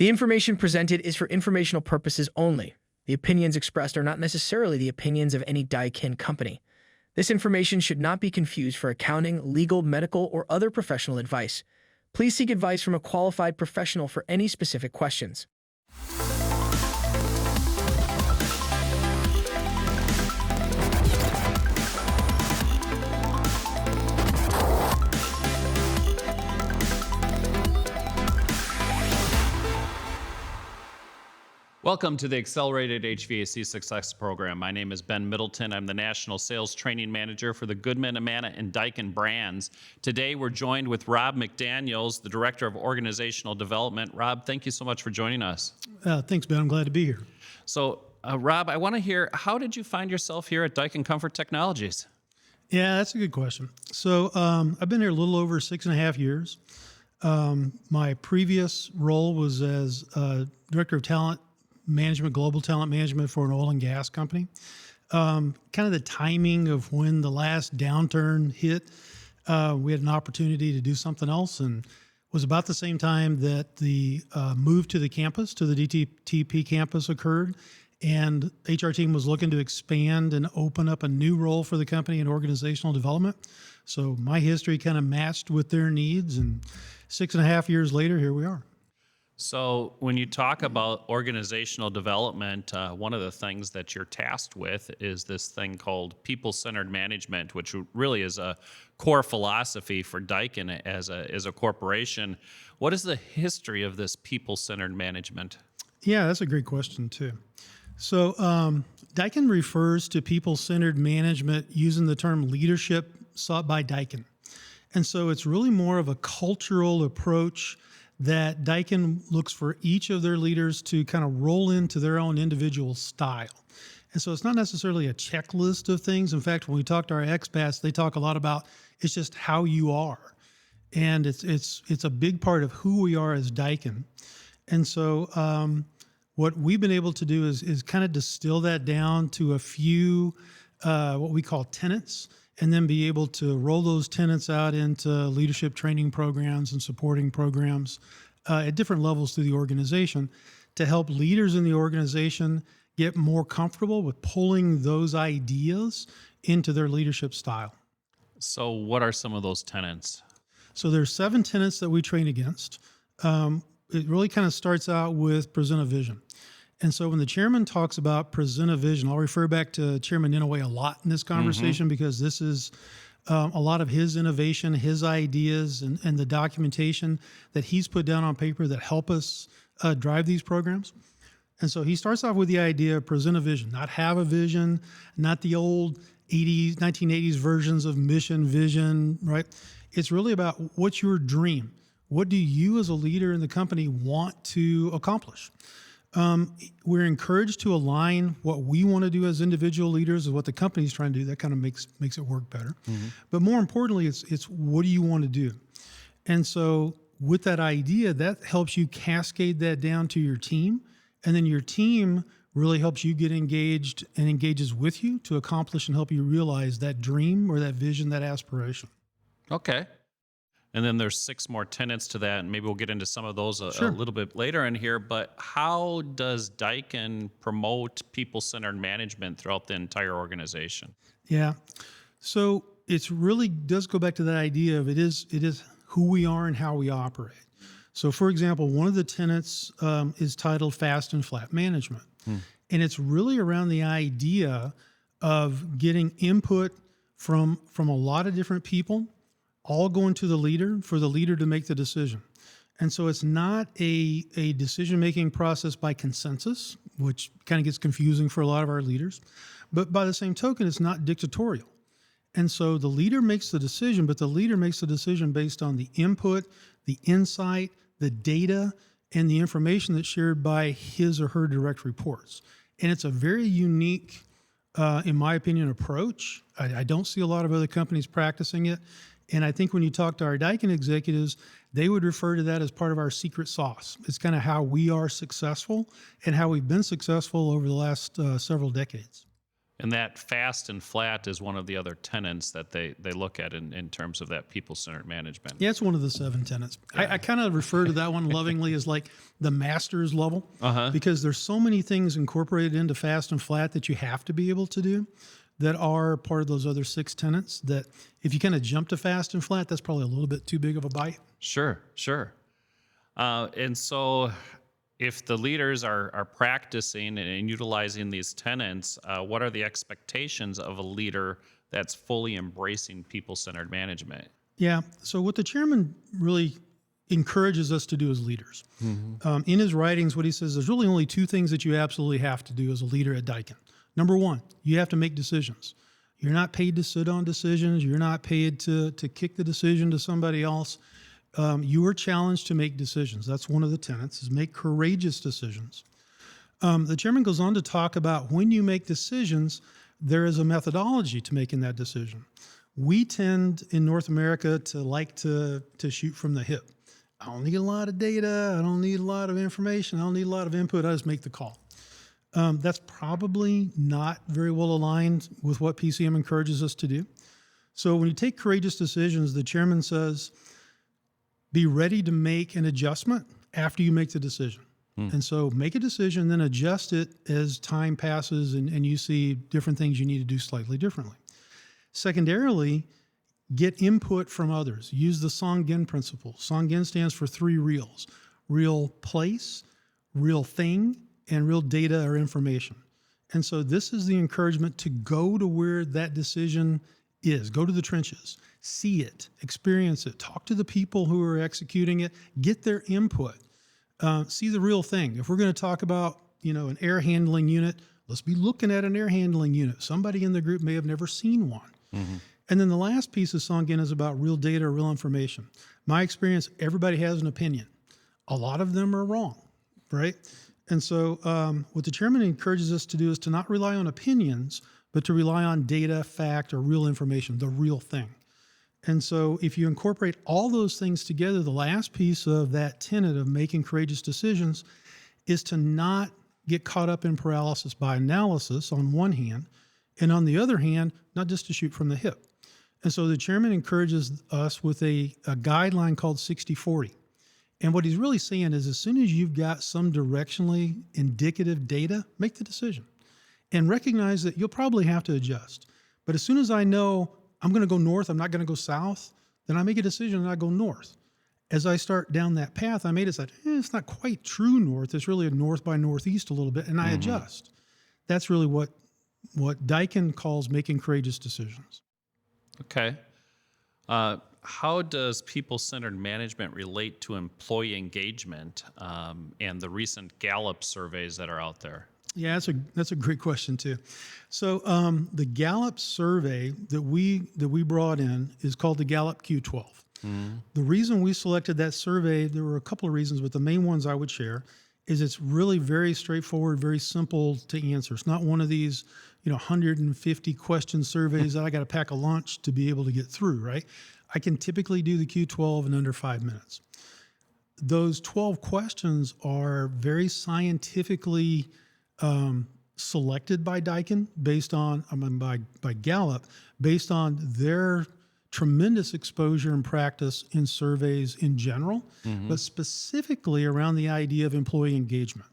The information presented is for informational purposes only. The opinions expressed are not necessarily the opinions of any Daikin company. This information should not be confused for accounting, legal, medical, or other professional advice. Please seek advice from a qualified professional for any specific questions. Welcome to the Accelerated HVAC Success Program. My name is Ben Middleton. I'm the National Sales Training Manager for the Goodman, Amana, and Daikin brands. Today, we're joined with Rob McDaniels, the Director of Organizational Development. Rob, thank you so much for joining us. Thanks, Ben. I'm glad to be here. So, Rob, I want to hear, how did you find yourself here at Daikin Comfort Technologies? Yeah, that's a good question. So I've been here a little over 6.5 years. My previous role was as Director of Talent Management, Global Talent Management for an oil and gas company. Kind of the timing of when the last downturn hit, we had an opportunity to do something else, and was about the same time that the move to the campus, to the DTP campus occurred, and HR team was looking to expand and open up a new role for the company in organizational development. So my history kind of matched with their needs, and 6.5 years later, here we are. So when you talk about organizational development, one of the things that you're tasked with is this thing called people-centered management, which really is a core philosophy for Daikin as a corporation. What is the history of this people-centered management? Yeah, that's a great question too. So Daikin refers to people-centered management using the term leadership sought by Daikin. And so it's really more of a cultural approach that Daikin looks for each of their leaders to kind of roll into their own individual style. And so it's not necessarily a checklist of things. In fact, when we talk to our expats, they talk a lot about it's just how you are. And it's a big part of who we are as Daikin. And so what we've been able to do is kind of distill that down to a few what we call tenets, and then be able to roll those tenets out into leadership training programs and supporting programs at different levels through the organization to help leaders in the organization get more comfortable with pulling those ideas into their leadership style. So what are some of those tenets? So there's 7 tenets that we train against. It really kind of starts out with present a vision. And so when the chairman talks about present a vision, I'll refer back to Chairman Inoue a lot in this conversation because this is a lot of his innovation, his ideas, and the documentation that he's put down on paper that help us drive these programs. And so he starts off with the idea of present a vision, not have a vision, not the old 1980s versions of mission, vision, right? It's really about what's your dream? What do you as a leader in the company want to accomplish? We're encouraged to align what we want to do as individual leaders with what the company's trying to do. That kind of makes it work better. But more importantly, it's what do you want to do? And so with that idea, that helps you cascade that down to your team. And then your team really helps you get engaged and engages with you to accomplish and help you realize that dream or that vision, that aspiration. Okay. And then there's 6 more tenets to that, and maybe we'll get into some of those a little bit later in here. But how does Daikin promote people-centered management throughout the entire organization? Yeah. So it's really does go back to that idea of it is who we are and how we operate. So for example, one of the tenets is titled Fast and Flat Management. And it's really around the idea of getting input from a lot of different people, all going to the leader for the leader to make the decision. And so it's not a decision-making process by consensus, which kind of gets confusing for a lot of our leaders. But by the same token, it's not dictatorial. And so the leader makes the decision, but the leader makes the decision based on the input, the insight, the data, and the information that's shared by his or her direct reports. And it's a very unique, in my opinion, approach. I don't see a lot of other companies practicing it. And I think when you talk to our Daikin executives, they would refer to that as part of our secret sauce. It's kind of how we are successful and how we've been successful over the last several decades. And that fast and flat is one of the other tenets that they look at in terms of that people-centered management. Yeah, it's one of the 7 tenets. I kind of refer to that one lovingly as like the master's level, because there's so many things incorporated into fast and flat that you have to be able to do that are part of those other 6 tenets, that if you kind of jump to fast and flat, that's probably a little bit too big of a bite. Sure. And so if the leaders are practicing and utilizing these tenets, what are the expectations of a leader that's fully embracing people-centered management? Yeah. So what the chairman really encourages us to do as leaders, in his writings, what he says, there's really only 2 things that you absolutely have to do as a leader at Daikin. Number 1, you have to make decisions. You're not paid to sit on decisions. You're not paid to kick the decision to somebody else. You are challenged to make decisions. That's one of the tenets, is make courageous decisions. The chairman goes on to talk about when you make decisions, there is a methodology to making that decision. We tend in North America to like to shoot from the hip. I don't need a lot of data. I don't need a lot of information. I don't need a lot of input. I just make the call. That's probably not very well aligned with what PCM encourages us to do. So when you take courageous decisions, the chairman says, be ready to make an adjustment after you make the decision. And so make a decision, then adjust it as time passes and you see different things you need to do slightly differently. Secondarily, get input from others. Use the Songin principle. Songin stands for 3 reals: real place, real thing, and real data or information. And so this is the encouragement to go to where that decision is. Go to the trenches, see it, experience it, talk to the people who are executing it, get their input, see the real thing. If we're going to talk about, an air handling unit, let's be looking at an air handling unit. Somebody in the group may have never seen one. And then the last piece of Songin is about real data or real information. My experience, everybody has an opinion. A lot of them are wrong, right? And so what the chairman encourages us to do is to not rely on opinions, but to rely on data, fact, or real information, the real thing. And so if you incorporate all those things together, the last piece of that tenet of making courageous decisions is to not get caught up in paralysis by analysis on one hand, and on the other hand, not just to shoot from the hip. And so the chairman encourages us with a guideline called 60-40. And what he's really saying is as soon as you've got some directionally indicative data, make the decision and recognize that you'll probably have to adjust. But as soon as I know I'm going to go north, I'm not going to go south, then I make a decision and I go north. As I start down that path, I may decide, it's not quite true north. It's really a north by northeast a little bit, and I adjust. That's really what Daikin calls making courageous decisions. Okay. How does people-centered management relate to employee engagement and the recent Gallup surveys that are out there? Yeah, that's a great question too. So the Gallup survey that we brought in is called the Gallup Q12. The reason we selected that survey, there were a couple of reasons, but the main ones I would share is it's really very straightforward, very simple to answer. It's not one of these 150 question surveys that I got to pack a lunch to be able to get through, right? I can typically do the Q12 in under 5 minutes. Those 12 questions are very scientifically selected by Daikin by Gallup based on their tremendous exposure and practice in surveys in general, but specifically around the idea of employee engagement.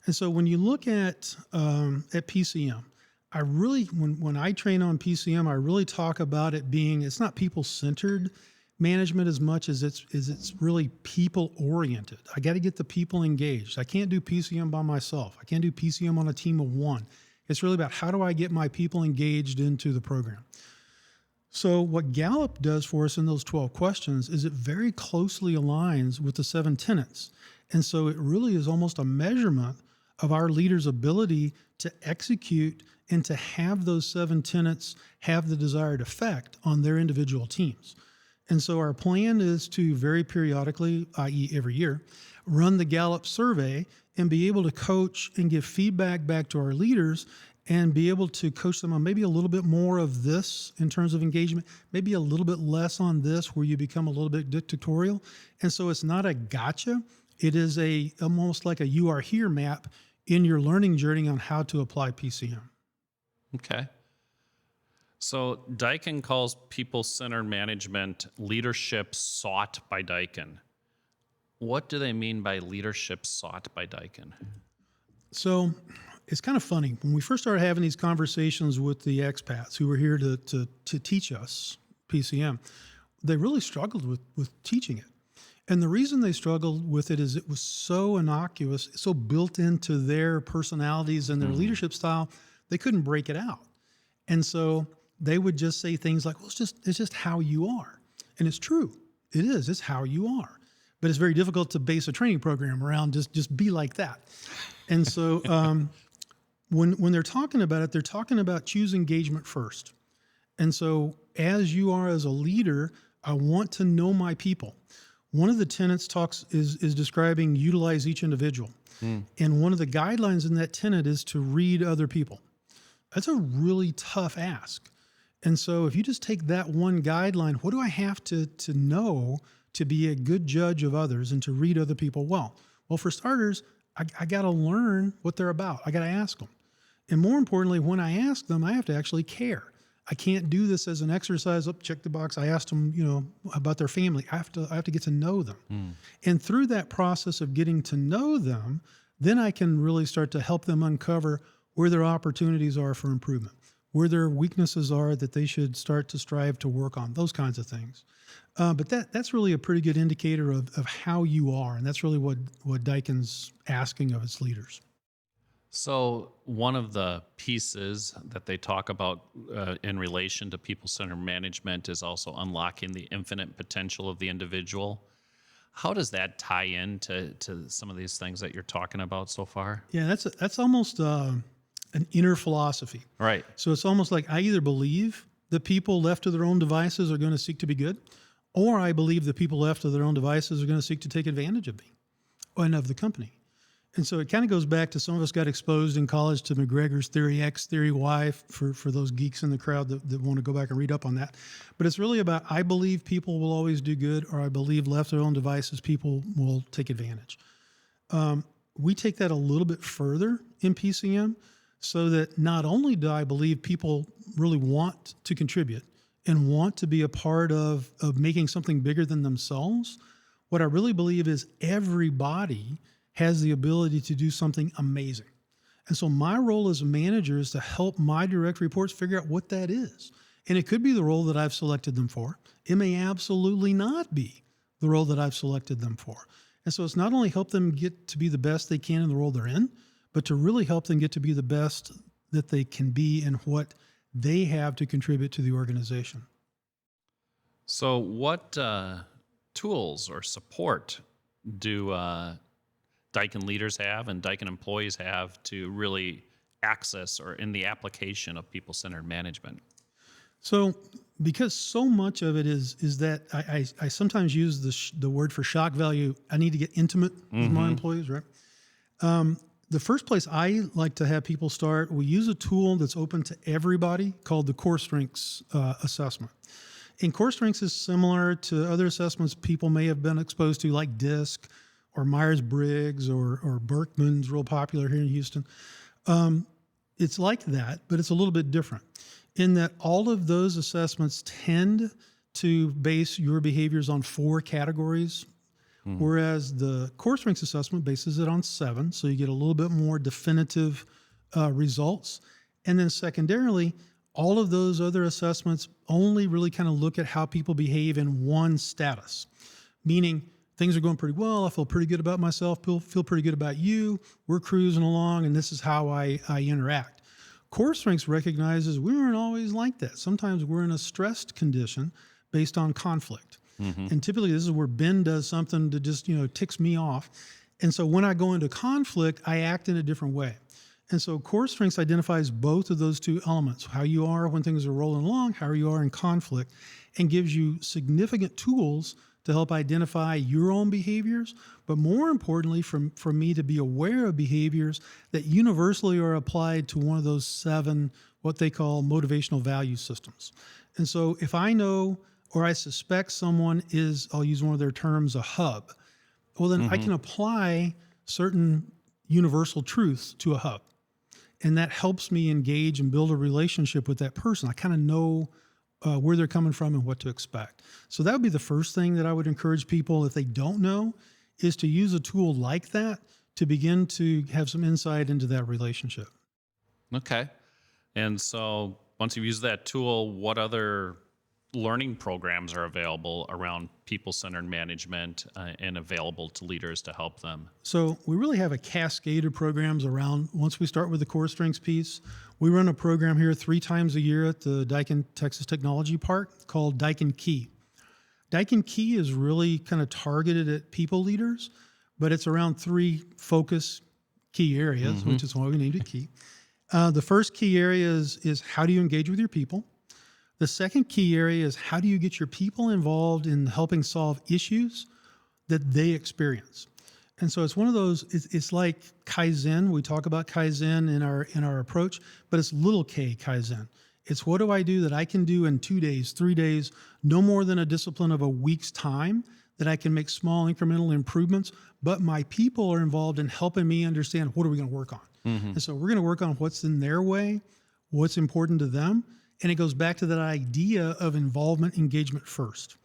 And so when you look at PCM, I really, when I train on PCM, I really talk about it being, it's not people-centered management as much as it's really people-oriented. I got to get the people engaged. I can't do PCM by myself. I can't do PCM on a team of 1. It's really about how do I get my people engaged into the program. So what Gallup does for us in those 12 questions is it very closely aligns with the 7 tenets. And so it really is almost a measurement of our leaders' ability to execute and to have those 7 tenets have the desired effect on their individual teams. And so our plan is to very periodically, i.e. every year, run the Gallup survey and be able to coach and give feedback back to our leaders and be able to coach them on maybe a little bit more of this in terms of engagement, maybe a little bit less on this where you become a little bit dictatorial. And so it's not a gotcha. It is almost like a you are here map in your learning journey on how to apply PCM. Okay. So Daikin calls people-centered management leadership sought by Daikin. What do they mean by leadership sought by Daikin? So it's kind of funny. When we first started having these conversations with the expats who were here to teach us PCM, they really struggled with teaching it. And the reason they struggled with it is it was so innocuous, so built into their personalities and their leadership style, they couldn't break it out. And so they would just say things like, well, it's just how you are. And it's true. It is. It's how you are. But it's very difficult to base a training program around just be like that. And so when they're talking about it, they're talking about choose engagement first. And so as you are as a leader, I want to know my people. One of the tenets is describing utilize each individual. And one of the guidelines in that tenet is to read other people. That's a really tough ask. And so if you just take that one guideline, what do I have to know to be a good judge of others and to read other people well? Well, for starters, I got to learn what they're about. I got to ask them. And more importantly, when I ask them, I have to actually care. I can't do this as an exercise. Check the box. I asked them, about their family. I have to get to know them. And through that process of getting to know them, then I can really start to help them uncover where their opportunities are for improvement, where their weaknesses are that they should start to strive to work on, those kinds of things. But that's really a pretty good indicator of how you are. And that's really what Daikin's asking of its leaders. So one of the pieces that they talk about in relation to people-centered management is also unlocking the infinite potential of the individual. How does that tie into some of these things that you're talking about so far? Yeah, that's almost an inner philosophy. Right. So it's almost like I either believe that people left to their own devices are going to seek to be good, or I believe that people left to their own devices are going to seek to take advantage of me and of the company. And so it kind of goes back to some of us got exposed in college to McGregor's Theory X, Theory Y, for those geeks in the crowd that want to go back and read up on that. But it's really about I believe people will always do good, or I believe left to their own devices, people will take advantage. We take that a little bit further in PCM so that not only do I believe people really want to contribute and want to be a part of making something bigger than themselves, what I really believe is everybody has the ability to do something amazing. And so my role as a manager is to help my direct reports figure out what that is. And it could be the role that I've selected them for. It may absolutely not be the role that I've selected them for. And so it's not only help them get to be the best they can in the role they're in, but to really help them get to be the best that they can be in what they have to contribute to the organization. So what tools or support do Daikin leaders have and Daikin employees have to really access or in the application of people-centered management? So because so much of it is that I sometimes use the word for shock value. I need to get intimate with my employees, right? The first place I like to have people start, we use a tool that's open to everybody called the Core Strengths assessment. And Core Strengths is similar to other assessments people may have been exposed to, like DISC or Myers-Briggs or Berkman's, real popular here in Houston. It's like that, but it's a little bit different in that all of those assessments tend to base your behaviors on 4 categories, whereas the Core Strengths assessment bases it on 7, so you get a little bit more definitive results. And then secondarily, all of those other assessments only really kind of look at how people behave in one status, meaning things are going pretty well. I feel pretty good about myself. Feel pretty good about you. We're cruising along, and this is how I interact. Core Strengths recognizes we aren't always like that. Sometimes we're in a stressed condition based on conflict. And typically this is where Ben does something that just, ticks me off. And so when I go into conflict, I act in a different way. And so Core Strengths identifies both of those 2 elements, how you are when things are rolling along, how you are in conflict, and gives you significant tools to help identify your own behaviors, but more importantly, for me to be aware of behaviors that universally are applied to one of those 7, what they call motivational value systems. And so if I know or I suspect someone is, I'll use one of their terms, a hub, well, then I can apply certain universal truths to a hub. And that helps me engage and build a relationship with that person. I kind of know where they're coming from and what to expect. So that would be the first thing that I would encourage people, if they don't know, is to use a tool like that to begin to have some insight into that relationship. Okay. And so once you've used that tool, what other learning programs are available around people-centered management and available to leaders to help them? So we really have a cascade of programs around. Once we start with the core strengths piece, we run a program here 3 times a year at the Daikin Texas Technology Park called Daikin Key. Daikin Key is really kind of targeted at people leaders, but it's around 3 focus key areas, which is why we named it Key. The first key area is how do you engage with your people? The second key area is how do you get your people involved in helping solve issues that they experience? And so it's one of those, it's like Kaizen. We talk about Kaizen in our approach, but it's little K Kaizen. It's what do I do that I can do in 2 days, 3 days, no more than a discipline of a week's time, that I can make small incremental improvements, but my people are involved in helping me understand what are we going to work on. And so we're going to work on what's in their way, what's important to them. And it goes back to that idea of involvement, engagement first.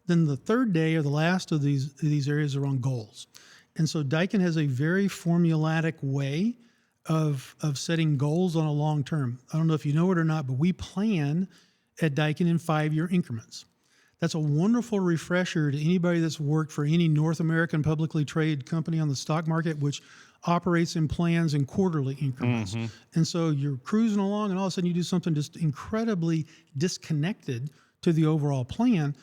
Then the third day, or the last of these areas, are on goals. And so Daikin has a very formulatic way of setting goals on a long term. I don't know if you know it or not, but we plan at Daikin in 5-year increments. That's a wonderful refresher to anybody that's worked for any North American publicly traded company on the stock market, which operates in plans in quarterly increments. And so you're cruising along and all of a sudden you do something just incredibly disconnected to the overall plan,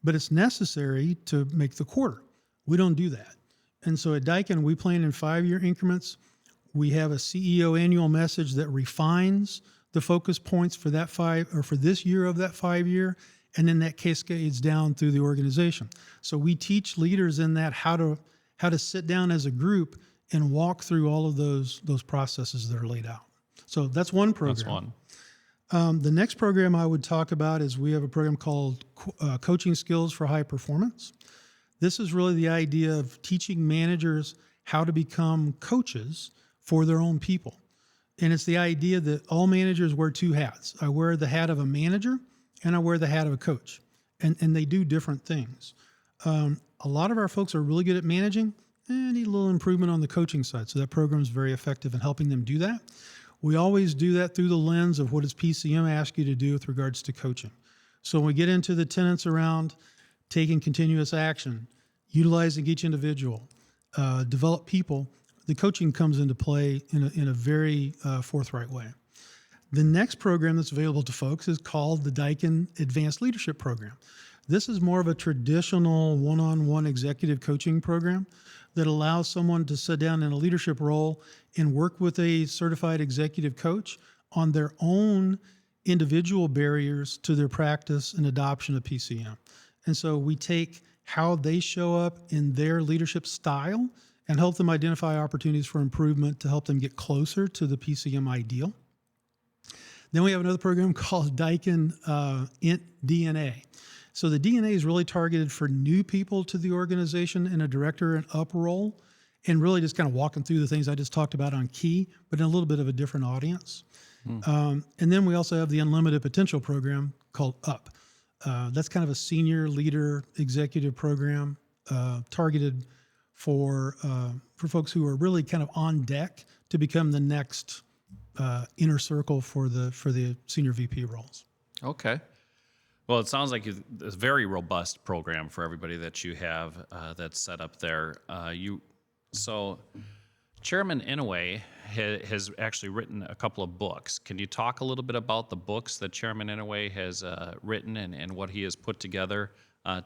but it's necessary to make the quarter. We don't do that. And so at Daikin, we plan in 5-year increments. We have a CEO annual message that refines the focus points for that for this year of that 5-year, and then that cascades down through the organization. So we teach leaders in that how to sit down as a group and walk through all of those processes that are laid out. So that's one program. That's one. The next program I would talk about is we have a program called Coaching Skills for High Performance. This is really the idea of teaching managers how to become coaches for their own people. And it's the idea that all managers wear 2 hats. I wear the hat of a manager and I wear the hat of a coach. And they do different things. A lot of our folks are really good at managing and need a little improvement on the coaching side. So that program is very effective in helping them do that. We always do that through the lens of what does PCM ask you to do with regards to coaching. So when we get into the tenets around taking continuous action, utilizing each individual, develop people, the coaching comes into play in a very forthright way. The next program that's available to folks is called the Daikin Advanced Leadership Program. This is more of a traditional one-on-one executive coaching program that allows someone to sit down in a leadership role and work with a certified executive coach on their own individual barriers to their practice and adoption of PCM. And so we take how they show up in their leadership style and help them identify opportunities for improvement to help them get closer to the PCM ideal. Then we have another program called Daikin DNA. So the DNA is really targeted for new people to the organization in a director and up role, and really just kind of walking through the things I just talked about on Key, but in a little bit of a different audience. And then we also have the Unlimited Potential program called UP. That's kind of a senior leader executive program targeted for folks who are really kind of on deck to become the next inner circle for the senior VP roles. Okay. Well, it sounds like it's a very robust program for everybody that you have that's set up there. So Chairman Inoue has actually written a couple of books. Can you talk a little bit about the books that Chairman Inoue has written and what he has put together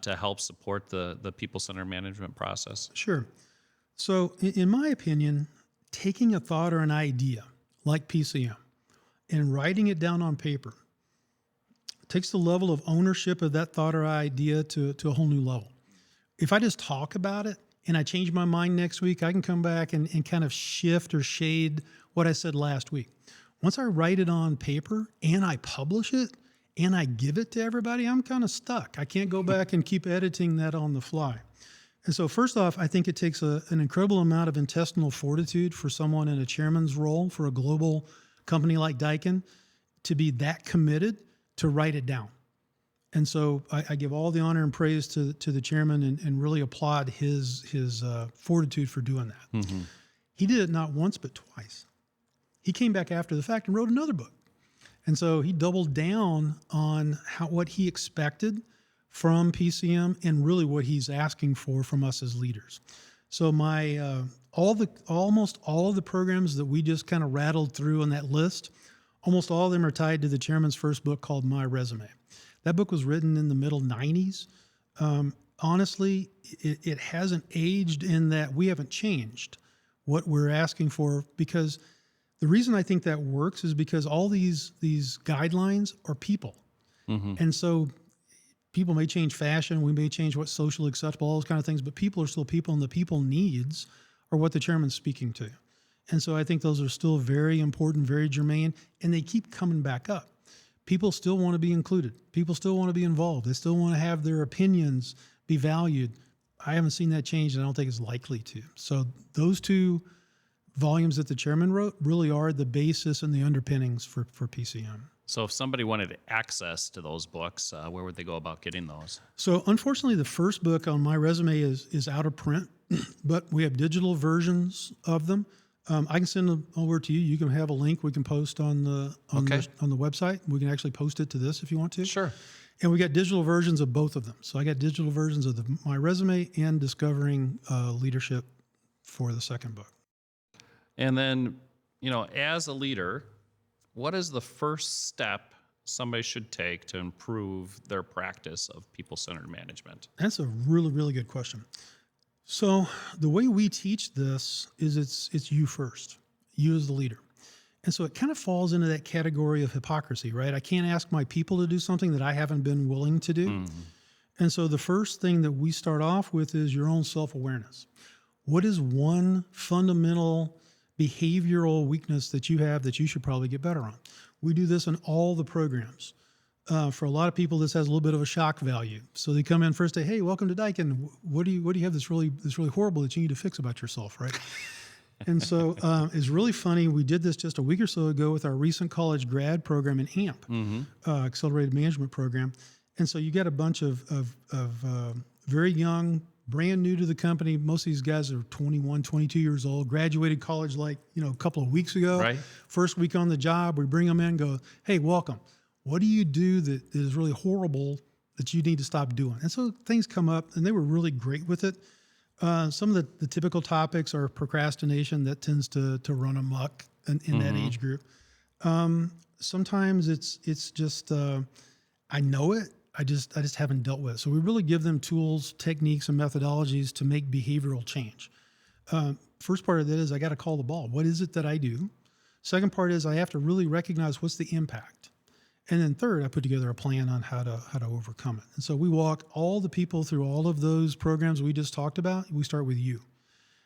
to help support the people-centered management process? Sure. So in my opinion, taking a thought or an idea like PCM and writing it down on paper takes the level of ownership of that thought or idea to a whole new level. If I just talk about it and I change my mind next week, I can come back and kind of shift or shade what I said last week. Once I write it on paper and I publish it and I give it to everybody, I'm kind of stuck. I can't go back and keep editing that on the fly. And so first off, I think it takes an incredible amount of intestinal fortitude for someone in a chairman's role for a global company like Daikin to be that committed to write it down. And so I give all the honor and praise to the chairman and really applaud his fortitude for doing that. Mm-hmm. He did it not once, but twice. He came back after the fact and wrote another book. And so he doubled down on what he expected from PCM and really what he's asking for from us as leaders. So almost all of the programs that we just kind of rattled through on that list, almost all of them are tied to the chairman's first book called My Resume. That book was written in the middle 90s. Honestly, it hasn't aged in that we haven't changed what we're asking for, because the reason I think that works is because all these guidelines are people. Mm-hmm. And so people may change fashion, we may change what's socially acceptable, all those kind of things, but people are still people, and the people needs are what the chairman's speaking to. And so I think those are still very important, very germane, and they keep coming back up. People still want to be included. People still want to be involved. They still want to have their opinions be valued. I haven't seen that change, and I don't think it's likely to. So those two volumes that the chairman wrote really are the basis and the underpinnings for PCM. So if somebody wanted access to those books, where would they go about getting those? So unfortunately, the first book on My Resume is out of print, but we have digital versions of them. I can send them over to you. You can have a link we can post on the website. We can actually post it to this if you want to. Sure. And we got digital versions of both of them. So I got digital versions of My Resume and Discovering Leadership for the second book. And then, as a leader, what is the first step somebody should take to improve their practice of people-centered management? That's a really, really good question. So the way we teach this is it's you first, you as the leader. And so it kind of falls into that category of hypocrisy, right? I can't ask my people to do something that I haven't been willing to do. Mm-hmm. And so the first thing that we start off with is your own self-awareness. What is one fundamental behavioral weakness that you have that you should probably get better on? We do this in all the programs. For a lot of people, this has a little bit of a shock value. So they come in first, say, "Hey, welcome to Daikin. What do you have that's really horrible that you need to fix about yourself?" Right? And so it's really funny. We did this just a week or so ago with our recent college grad program in AMP, Accelerated Management Program. And so you get a bunch of very young, brand new to the company. Most of these guys are 21, 22 years old, graduated college a couple of weeks ago. Right. First week on the job, we bring them in and go, "Hey, welcome. What do you do that is really horrible that you need to stop doing?" And so things come up, and they were really great with it. Some of the typical topics are procrastination that tends to run amok in that age group. Sometimes it's just I know it, I just haven't dealt with it. So we really give them tools, techniques, and methodologies to make behavioral change. First part of that is I got to call the ball. What is it that I do? Second part is I have to really recognize what's the impact. And then third, I put together a plan on how to overcome it. And so we walk all the people through all of those programs we just talked about. We start with you.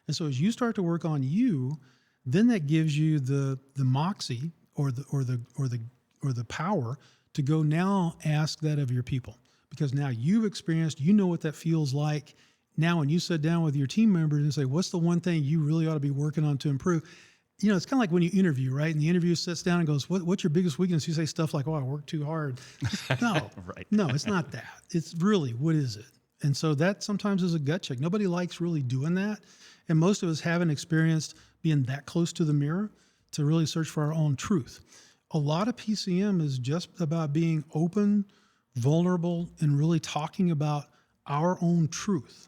And so as you start to work on you, then that gives you the moxie or the power to go now ask that of your people. Because now you've experienced, you know what that feels like. Now when you sit down with your team members and say, what's the one thing you really ought to be working on to improve? It's kind of like when you interview, right? And the interviewer sits down and goes, what's your biggest weakness? You say stuff like, "Oh, I work too hard." No, Right. No, it's not that. It's really, what is it? And so that sometimes is a gut check. Nobody likes really doing that. And most of us haven't experienced being that close to the mirror to really search for our own truth. A lot of PCM is just about being open, vulnerable, and really talking about our own truth.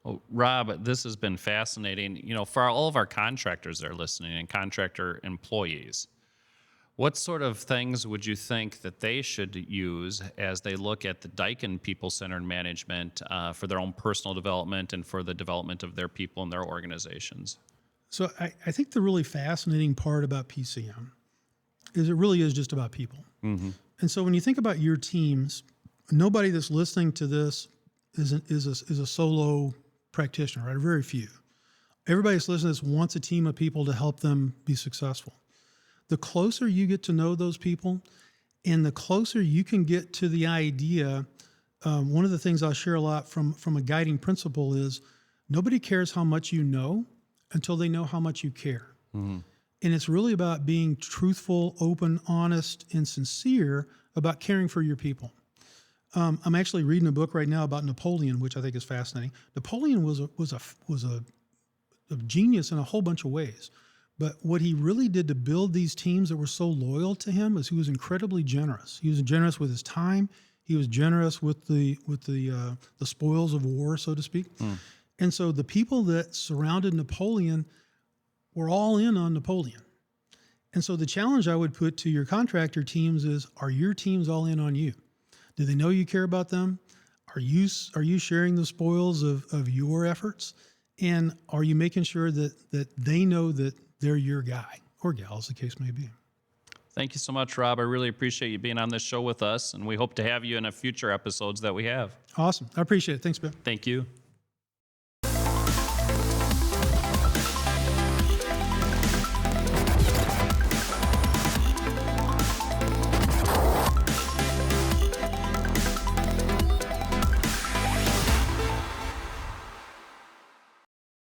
Well, Rob, this has been fascinating. For all of our contractors that are listening and contractor employees, what sort of things would you think that they should use as they look at the Daikin people-centered management for their own personal development and for the development of their people and their organizations? So I think the really fascinating part about PCM is it really is just about people. Mm-hmm. And so when you think about your teams, nobody that's listening to this is a solo practitioner, right? Very few. Everybody that's listening to this wants a team of people to help them be successful. The closer you get to know those people and the closer you can get to the idea, one of the things I'll share a lot from a guiding principle is nobody cares how much you know until they know how much you care. Mm-hmm. And it's really about being truthful, open, honest, and sincere about caring for your people. I'm actually reading a book right now about Napoleon, which I think is fascinating. Napoleon was a genius in a whole bunch of ways. But what he really did to build these teams that were so loyal to him is he was incredibly generous. He was generous with his time. He was generous with the spoils of war, so to speak. And so the people that surrounded Napoleon were all in on Napoleon. And so the challenge I would put to your contractor teams is, are your teams all in on you? Do they know you care about them? Are you sharing the spoils of your efforts? And are you making sure that they know that they're your guy or gal, as the case may be? Thank you so much, Rob. I really appreciate you being on this show with us, and we hope to have you in a future episodes that we have. Awesome. I appreciate it. Thanks, Ben. Thank you.